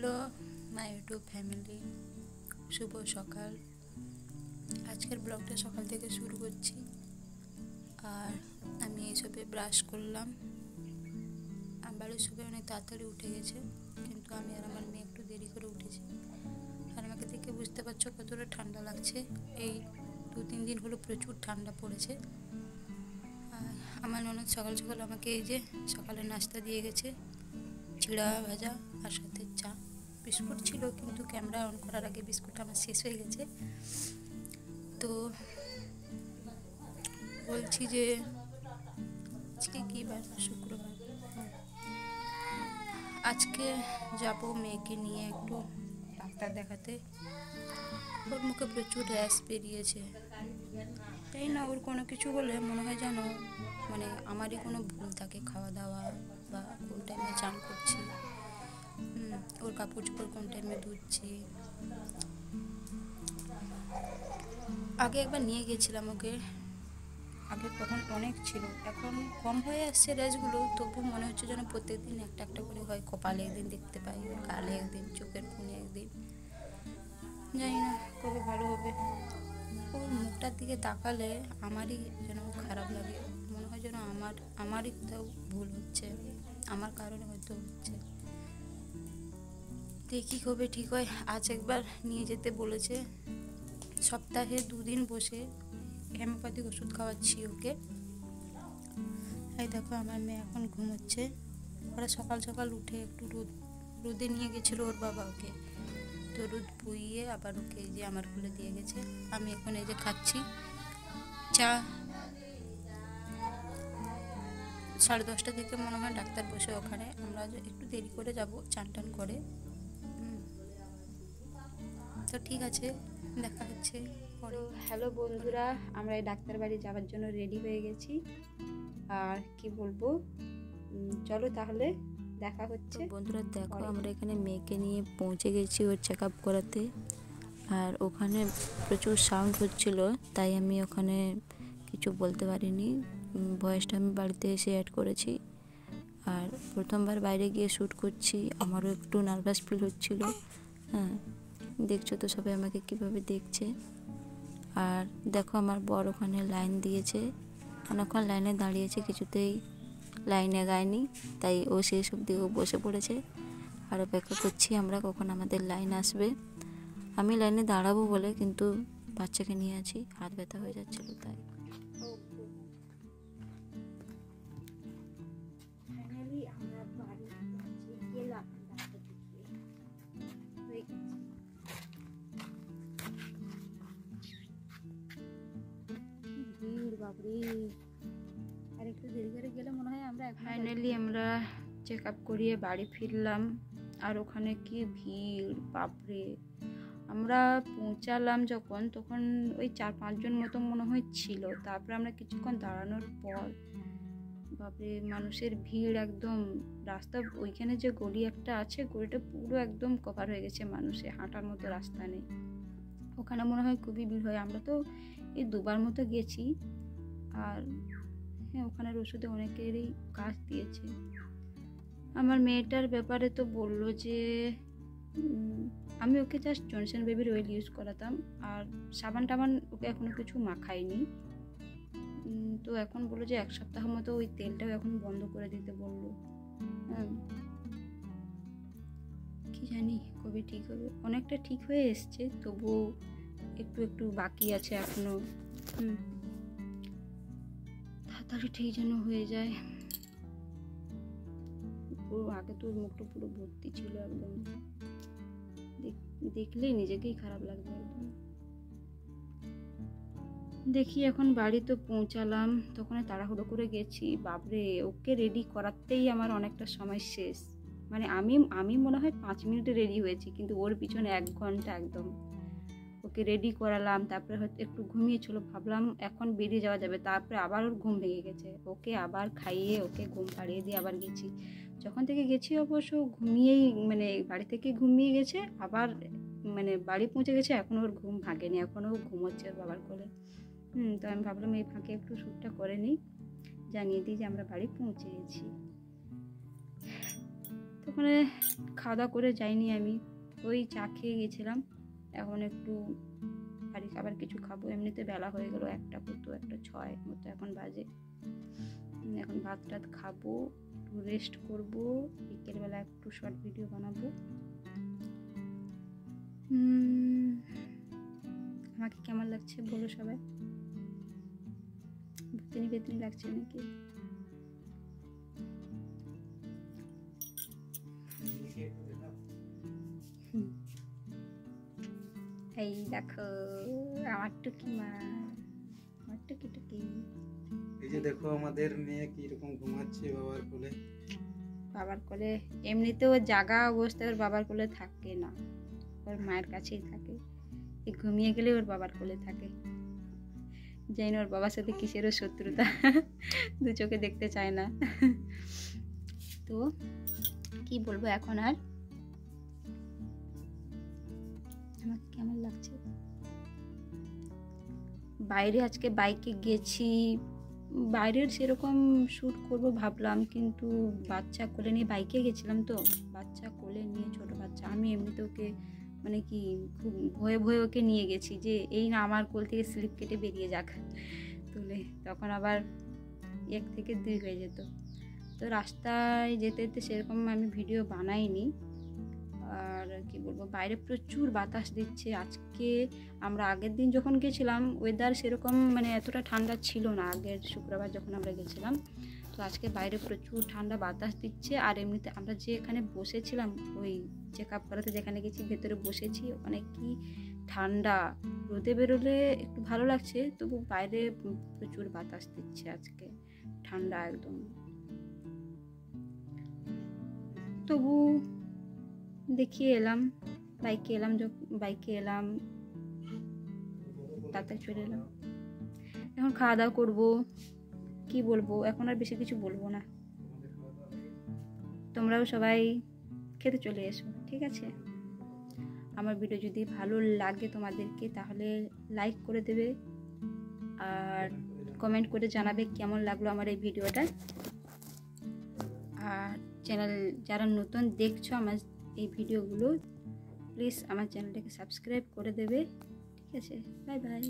Hello my YouTube family, শুভ সকাল। আজকের ব্লগটা সকাল থেকে শুরু করছি। আর আমি এইসবে ব্রাশ করলাম। বাড়ির সবাই অনেক তাড়াতাড়ি উঠে গেছে, কিন্তু আমি আর আমার মেয়ে একটু দেরি করে উঠেছি। আর আমাকে দেখে বুঝতে পারছো কতটা ঠান্ডা লাগছে। এই 2-3 দিন হলো প্রচুর ঠান্ডা পড়েছে। আর আমার ননদ সকাল সকাল আমাকে এই যে সকালে নাস্তা দিয়ে গেছে, চিড়া ভাজা আর সাথে চা। বিস্কুট ছিল, কিন্তু ক্যামেরা অন করার আগে বিস্কুট আমার শেষ হয়ে গেছে। তো বলছি যে আজকে কী বার? শুক্রবার। আজকে যাব মেয়েকে নিয়ে একটু ডাক্তার দেখাতে। ওর মুখে প্রচুর র্যাশ বেরিয়েছে। তাই না, ওর কোনো কিছু হলে মনে হয় যেন মানে আমারই কোনো ভুল থাকে, খাওয়া দাওয়া বা কোন টাইমে চান করছি, ওর কাপড় চোপড় কোন টাইমে ধুচ্ছি। আগে একবার নিয়ে গেছিলাম ওকে, আগে তখন অনেক ছিল, এখন কম হয়ে আসছে র্যাশগুলো। তবু মনে হচ্ছে যেন প্রত্যেকদিন একটা একটা করে হয়। কপালে একদিন দেখতে পাই, গালে একদিন, চোখের কোণে একদিন। জানি না কবে ভালো হবে। ওর মুখটার দিকে তাকালে আমারই যেন খারাপ লাগে, মনে হয় যেন আমারই কোথাও ভুল হচ্ছে, আমার কারণে হয়তো হচ্ছে। দেখি কবে ঠিক হয়। আজ একবার নিয়ে যেতে বলেছে, সপ্তাহে 2 দিন বসে হোমিওপ্যাথিক ওষুধ খাওয়াচ্ছি ওকে। এই দেখো আমার মেয়ে এখন ঘুমোচ্ছে। ওরা সকাল সকাল উঠে একটু রোদে নিয়ে গেছিলো ওর বাবা ওকে, তো রোদ পুইয়ে আবার ওকে যে আমার কোলে দিয়ে গেছে। আমি এখন এই যে খাচ্ছি চা। 10:30 থেকে মনে হয় ডাক্তার বসে ওখানে। আমরা একটু দেরি করে যাব চান টান করে। তো ঠিক আছে, দেখা হচ্ছে পরে। হ্যালো বন্ধুরা, আমরা এই ডাক্তার বাড়ি যাওয়ার জন্য রেডি হয়ে গেছি। আর কি বলবো, চলো তাহলে দেখা হচ্ছে। বন্ধুরা দেখো, আমরা এখানে মেয়েকে নিয়ে পৌঁছে গেছি ওর চেক আপ করাতে। আর ওখানে প্রচুর সাউন্ড হচ্ছিল, তাই আমি ওখানে কিছু বলতে পারিনি। ভয়েসটা আমি বাড়িতে এসে অ্যাড করেছি। আর প্রথমবার বাইরে গিয়ে শ্যুট করছি, আমারও একটু নার্ভাস ফিল হচ্ছিল। হ্যাঁ, দেখছো তো সবাই আমাকে কিভাবে দেখছে। আর দেখো আমার বর ওখানে লাইন দিয়েছে, অনেকক্ষণ লাইনে দাঁড়িয়েছে, কিছুতেই লাইনে গায়নি, তাই ও শেষ অবধি ও বসে পড়েছে। আর অপেক্ষা করছি আমরা কখন আমাদের লাইন আসবে। আমি লাইনে দাঁড়াবো বলে, কিন্তু বাচ্চাকে নিয়ে আছি, হাত ব্যথা হয়ে যাচ্ছিলো তাই। আর একটু দেরি করে গেলে মনে হয় আমরা ফাইনালি আমরা চেক আপ করিয়ে বাড়ি ফিরলাম। আর ওখানে কি ভিড়, বাপরে! আমরা পৌঁছালাম যখন, তখন ওই 4-5 জন মতো মনে হয় ছিল। তারপরে আমরা কিছুক্ষণ দাঁড়ানোর পর বাপরে মানুষের ভিড়, একদম রাস্তা ওইখানে যে গলি একটা আছে, গলিটা পুরো একদম কভার হয়ে গেছে মানুষে, হাঁটার মতো রাস্তা নেই। ওখানে মনে হয় খুবই ভিড় হয়। আমরা তো এই 2বার মতো গেছি। আর হ্যাঁ, ওখানের ওষুধে অনেকেরই কাজ দিয়েছে। আমার মেয়েটার ব্যাপারে তো বললো যে আমি ওকে জাস্ট জনসন বেবির অয়েল ইউজ করাতাম, আর সাবান টাবান ওকে এখনো কিছু মাখাইনি। তো এখন বললো যে 1 সপ্তাহ মতো ওই তেলটাও এখন বন্ধ করে দিতে বললো। কি জানি কবে ঠিক হবে। অনেকটা ঠিক হয়ে এসছে, তবুও একটু একটু বাকি আছে এখনো। তাড়াতাড়ি ঠিক যেন হয়ে যায়। পুরো আগে তো মুখটা পুরো ভর্তি ছিল, একদম দেখলেই নিজেকেই খারাপ লাগবে একদম। দেখি এখন বাড়ি তো পৌঁছালাম, তখন তাড়াহুড়ো করে গেছি। বাপরে, ওকে রেডি করাতেই আমার অনেকটা সময় শেষ। মানে আমি মনে হয় 5 মিনিটে রেডি হয়েছি, কিন্তু ওর পিছনে 1 ঘন্টা একদম। ওকে রেডি করালাম, তারপরে হয়তো একটু ঘুমিয়েছিল, ভাবলাম এখন বেরিয়ে যাওয়া যাবে। তারপরে আবার ওর ঘুম ভেঙে গেছে, ওকে আবার খাইয়ে ওকে ঘুম পাড়িয়ে দিয়ে আবার গেছি। যখন থেকে গেছি অবশ্য ঘুমিয়েই, মানে বাড়ি থেকে ঘুমিয়ে গেছে, আবার মানে বাড়ি পৌঁছে গেছে, এখনও ওর ঘুম ভাঙেনি, এখনও ঘুমোচ্ছে ওর বাবার কোলে। তো আমি ভাবলাম এই ফাঁকে একটু শ্যুটটা করে নিই, জানিয়ে দিই যে আমরা বাড়ি পৌঁছে গেছি। তো ওখানে খাওয়া দাওয়া করে যাইনি আমি, ওই চা খেয়ে গেছিলাম। এখন একটু ভারী খাবার কিছু খাবো, এমনিতে বেলা হয়ে গেল 1:06 মতো এখন বাজে। এখন ভাত টাত খাবো, একটু রেস্ট করবো, বিকেলবেলা একটু শর্ট ভিডিও বানাবো। আমাকে কেমন লাগছে বলো সবাই, ভূতিনি বেতনি লাগছে নাকি? এই দেখো আমার টুকি মা, আমার টুকি টুকি। এই যে দেখো আমাদের মেয়ে কিরকম ঘুমাচ্ছে বাবার কোলে। বাবার কোলে এমনিতে ওর জাগা অবস্থায় ওর বাবার কোলে থাকে না, ওর মায়ের কাছেই থাকে। এই ঘুমিয়ে গেলে ওর বাবার কোলে থাকে। জানি না ওর বাবার সাথে কিসেরও শত্রুতা, দু চোখে দেখতে চায় না। তো কি বলবো এখন আর, আমার কেমন লাগছে। বাইরে আজকে বাইকে গেছি, বাইরের সেরকম শ্যুট করব ভাবলাম, কিন্তু বাচ্চা কোলে নিয়ে বাইকে গেছিলাম, তো বাচ্চা কোলে নিয়ে ছোট বাচ্চা, আমি এমনিতে ওকে মানে কি খুব ভয়ে ভয়ে ওকে নিয়ে গেছি যে এই না আমার কোল থেকে স্লিপ কেটে বেরিয়ে যাক তুলে, তখন আবার 1 থেকে 2 হয়ে যেত। তো রাস্তায় যেতে যেতে সেরকম আমি ভিডিও বানাইনি। আর কি বলবো, বাইরে প্রচুর বাতাস দিচ্ছে আজকে। আমরা আগের দিন যখন গেছিলাম ওয়েদার সেরকম মানে এতটা ঠান্ডা ছিল না, আগের শুক্রবার যখন আমরা গেছিলাম। তো আজকে বাইরে প্রচুর ঠান্ডা বাতাস দিচ্ছে। আর এমনিতে আমরা যে এখানে বসেছিলাম ওই চেক আপ করাতে যেখানে গেছি, ভেতরে বসেছি, অনেক কি ঠান্ডা, রোদে বেরোলে একটু ভালো লাগছে, তবু বাইরে প্রচুর বাতাস দিচ্ছে আজকে, ঠান্ডা একদম। তবু দেখিয়ে এলাম, বাইকে এলাম তাড়াতাড়ি চলে এলাম। এখন খাওয়া দাওয়া করবো, কি বলবো এখন আর বেশি কিছু বলবো না। তোমরাও সবাই খেতে চলে এসো, ঠিক আছে? আমার ভিডিও যদি ভালো লাগে তোমাদেরকে তাহলে লাইক করে দেবে আর কমেন্ট করে জানাবে কেমন লাগলো আমার এই ভিডিওটা। আর চ্যানেল যারা নতুন দেখছো আমার এই ভিডিওগুলো, প্লিজ আমার চ্যানেলটাকে সাবস্ক্রাইব করে দেবে, ঠিক আছে? Bye bye.